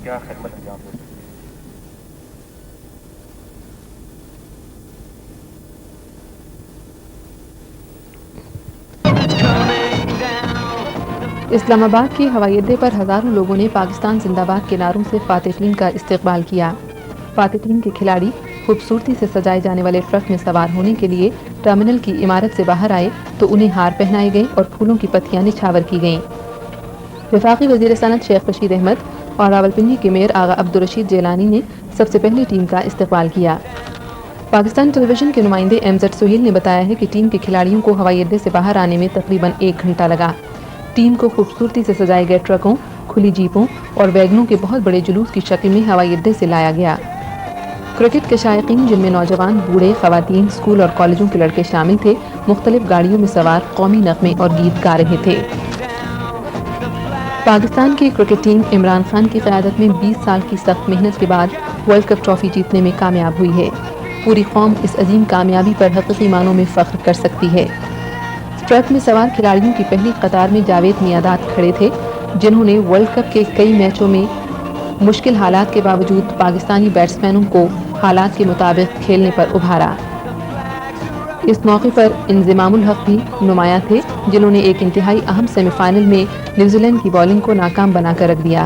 کیا خدمت انجام دے سکتے ہیں۔ اسلام آباد کے ہوائی اڈے پر ہزاروں لوگوں نے پاکستان زندہ باد کے نعروں سے فاتح ٹیم کا استقبال کیا۔ فاتح ٹیم کے کھلاڑی خوبصورتی سے سجائے جانے والے ٹرک میں سوار ہونے کے لیے ٹرمینل کی عمارت سے باہر آئے تو انہیں ہار پہنائے گئے اور پھولوں کی پتیاں نچھاور کی گئیں۔ وفاقی وزیر صنعت شیخ رشید احمد اور راولپنڈی کے میئر آغا عبدالرشید جیلانی نے سب سے پہلے ٹیم کا استقبال کیا۔ پاکستان ٹیلی ویژن کے نمائندے MZ سہیل نے بتایا ہے کہ ٹیم کے کھلاڑیوں کو ہوائی اڈے سے باہر آنے میں تقریباً 1 گھنٹہ لگا۔ ٹیم کو خوبصورتی سے سجائے گئے ٹرکوں، کھلی جیپوں اور ویگنوں کے بہت بڑے جلوس کی شکل میں ہوائی اڈے سے لایا گیا۔ کرکٹ کے شائقین جن میں نوجوان، بوڑھے، خواتین، اسکول اور کالجوں کے لڑکے شامل تھے، مختلف گاڑیوں میں سوار قومی نغمے اور گیت گا رہے تھے۔ پاکستان کی کرکٹ ٹیم عمران خان کی قیادت میں 20 سال کی سخت محنت کے بعد ورلڈ کپ ٹرافی جیتنے میں کامیاب ہوئی ہے۔ پوری قوم اس عظیم کامیابی پر حقیقی معنوں میں فخر کر سکتی ہے۔ ٹرک میں سوار کھلاڑیوں کی پہلی قطار میں جاوید میاداد کھڑے تھے، جنہوں نے ورلڈ کپ کے کئی میچوں میں مشکل حالات کے باوجود پاکستانی بیٹسمینوں کو حالات کے مطابق کھیلنے پر ابھارا۔ اس موقع پر انضمام الحق بھی نمایاں تھے، جنہوں نے ایک انتہائی اہم سیمی فائنل میں نیوزی لینڈ کی بولنگ کو ناکام بنا کر رکھ دیا۔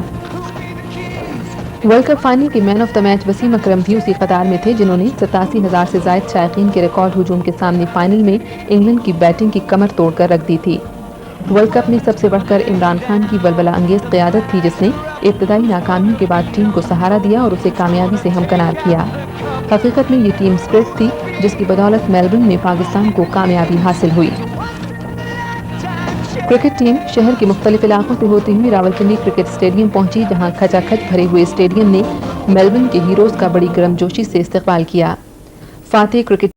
ورلڈ کپ فائنل کے مین آف دا میچ وسیم اکرم بھی اسی قطار میں تھے، جنہوں نے 87,000 سے زائد شائقین کے ریکارڈ ہجوم کے سامنے فائنل میں انگلینڈ کی بیٹنگ کی کمر توڑ کر رکھ دی تھی۔ ورلڈ کپ میں سب سے بڑھ کر عمران خان کی ولولہ انگیز قیادت تھی، جس نے ابتدائی ناکامیوں کے بعد ٹیم کو سہارا دیا اور اسے کامیابی سے ہمکنار کیا۔ حقیقت میں یہ ٹیم اسپرٹ تھی، جس کی بدولت میلبورن میں پاکستان کو کامیابی حاصل ہوئی۔ کرکٹ ٹیم شہر کے مختلف علاقوں سے ہوتی ہوئی راولپنڈی کرکٹ اسٹیڈیم پہنچی، جہاں کھچا کھچ بھرے ہوئے اسٹیڈیم نے میلبورن کے ہیروز کا بڑی گرمجوشی سے استقبال کیا۔ فاتح کرکٹ